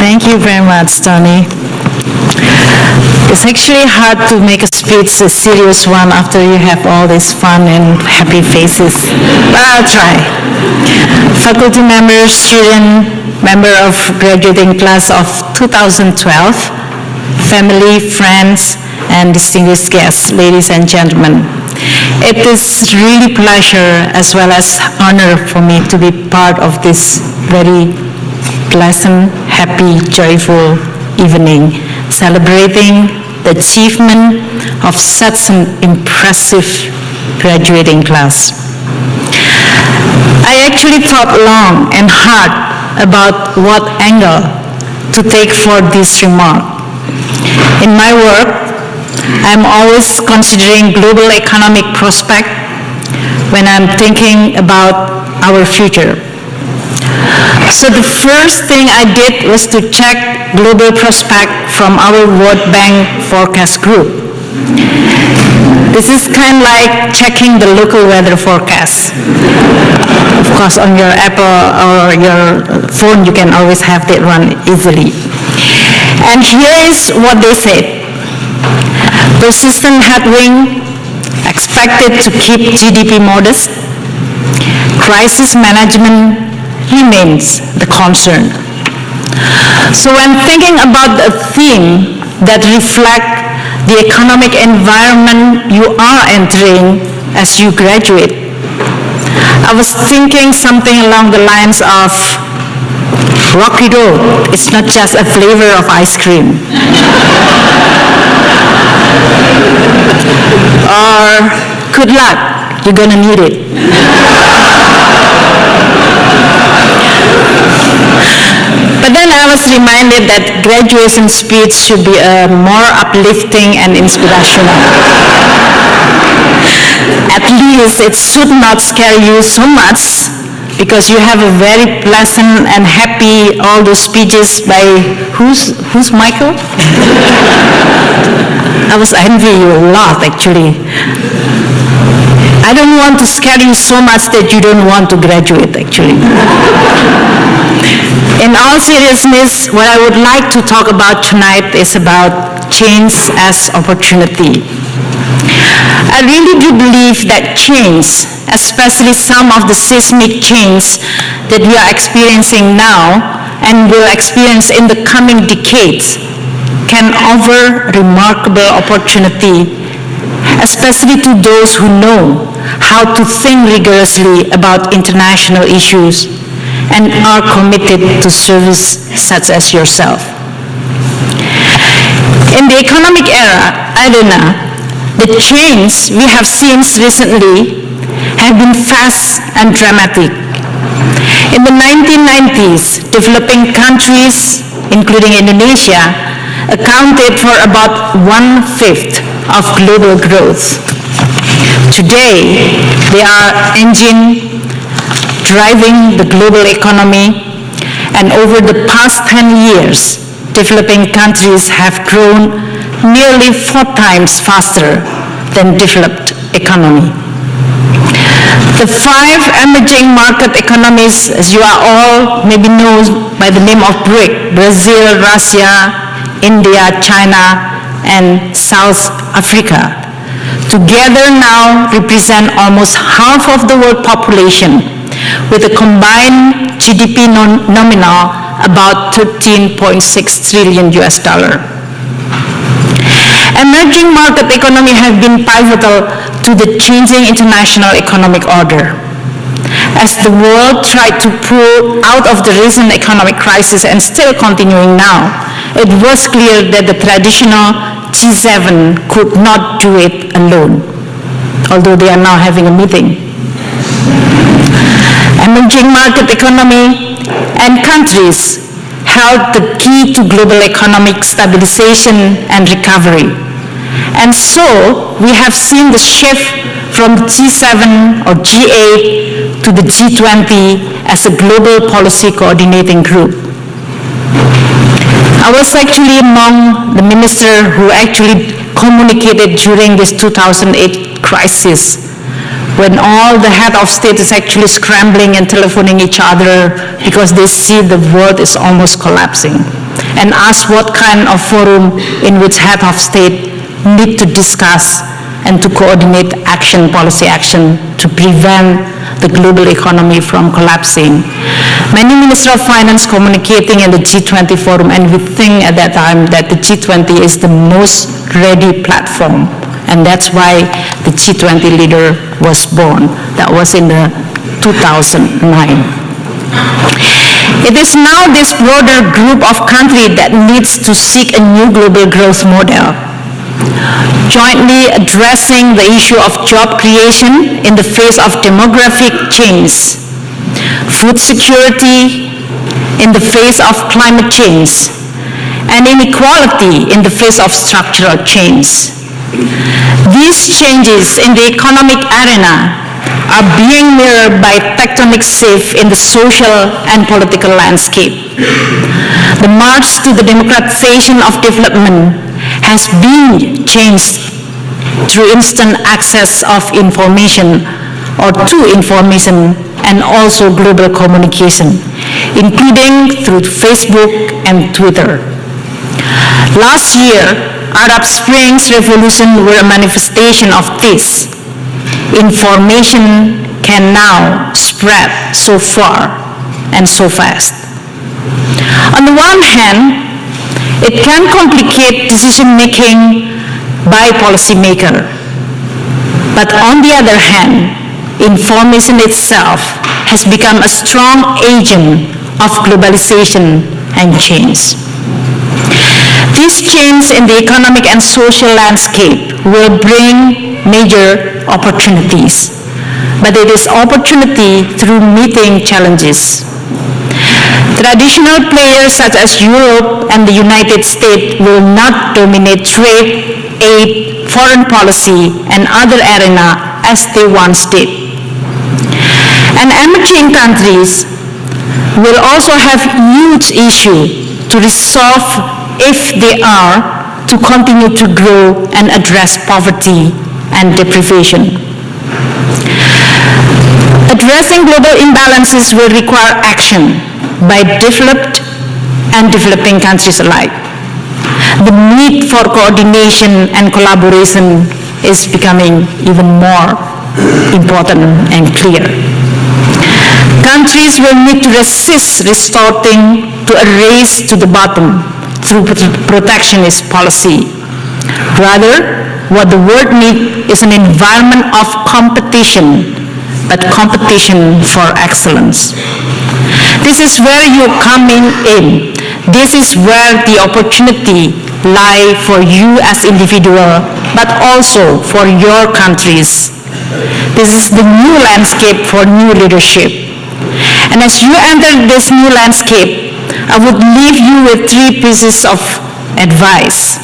Thank you very much, Tony. It's actually hard to make a speech a serious one after you have all these fun and happy faces, but I'll try. Faculty members, student, member of graduating class of 2012, family, friends, and distinguished guests, ladies and gentlemen. It is really pleasure as well as honor for me to be part of this very pleasant, happy, joyful evening, celebrating the achievement of such an impressive graduating class. I actually thought long and hard about what angle to take for this remark. In my work, I'm always considering global economic prospect when I'm thinking about our future. So the first thing I did was to check global prospect from our World Bank forecast group. This is kind of like checking the local weather forecast. Of course, on your Apple or your phone, you can always have that run easily. And here is what they said. Persistent headwind expected to keep GDP modest. Crisis management remains the concern. So when thinking about a theme that reflects the economic environment you are entering as you graduate, I was thinking something along the lines of rocky road. It's not just a flavor of ice cream. Or good luck, you're gonna need it. But then I was reminded that graduation speech should be more uplifting and inspirational. At least it should not scare you so much, because you have a very pleasant and happy, all those speeches by, who's Michael? I was envying you a lot, actually. I don't want to scare you so much that you don't want to graduate, actually. In all seriousness, what I would like to talk about tonight is about change as opportunity. I really do believe that change, especially some of the seismic change that we are experiencing now and will experience in the coming decades, can offer remarkable opportunity, especially to those who know how to think rigorously about international issues and are committed to service such as yourself. In the economic arena, the change we have seen recently have been fast and dramatic. In the 1990s, developing countries, including Indonesia, accounted for about 1/5 of global growth. Today, they are engine driving the global economy, and over the past 10 years, developing countries have grown nearly 4 times faster than developed economy. The 5 emerging market economies, as you are all maybe know by the name of BRIC, Brazil, Russia, India, China, and South Africa, together now represent almost half of the world population, with a combined GDP nominal about $13.6 trillion US. Emerging market economy have been pivotal to the changing international economic order. As the world tried to pull out of the recent economic crisis and still continuing now, it was clear that the traditional G7 could not do it alone, although they are now having a meeting. Emerging market economy and countries held the key to global economic stabilization and recovery. And so we have seen the shift from G7 or G8 to the G20 as a global policy coordinating group. I was actually among the ministers who actually communicated during this 2008 crisis, when all the head of state is actually scrambling and telephoning each other because they see the world is almost collapsing. and ask what kind of forum in which head of state need to discuss and to coordinate policy action to prevent the global economy from collapsing. Many ministers of finance communicating in the G20 forum, and we think at that time that the G20 is the most ready platform, and that's why the G20 leader was born. That was in the 2009. It is now this broader group of countries that needs to seek a new global growth model, jointly addressing the issue of job creation in the face of demographic change, food security in the face of climate change, and inequality in the face of structural change. These changes in the economic arena are being mirrored by tectonic shifts in the social and political landscape. The march to the democratization of development has been changed through instant access of information or to information and also global communication, including through Facebook and Twitter. Last year, Arab Spring's revolution were a manifestation of this. Information can now spread so far and so fast. On the one hand, it can complicate decision-making by policymakers. But on the other hand, information itself has become a strong agent of globalization and change. This change in the economic and social landscape will bring major opportunities, but it is opportunity through meeting challenges. Traditional players such as Europe and the United States will not dominate trade, aid, foreign policy, and other arenas as they once did. And emerging countries will also have huge issues to resolve if they are to continue to grow and address poverty and deprivation. Addressing global imbalances will require action by developed and developing countries alike. The need for coordination and collaboration is becoming even more important and clear. Countries will need to resist resorting to a race to the bottom through protectionist policy. Rather, what the world needs is an environment of competition, but competition for excellence. This is where you're coming in. This is where the opportunity lies for you as individual, but also for your countries. This is the new landscape for new leadership. And as you enter this new landscape, I would leave you with 3 pieces of advice.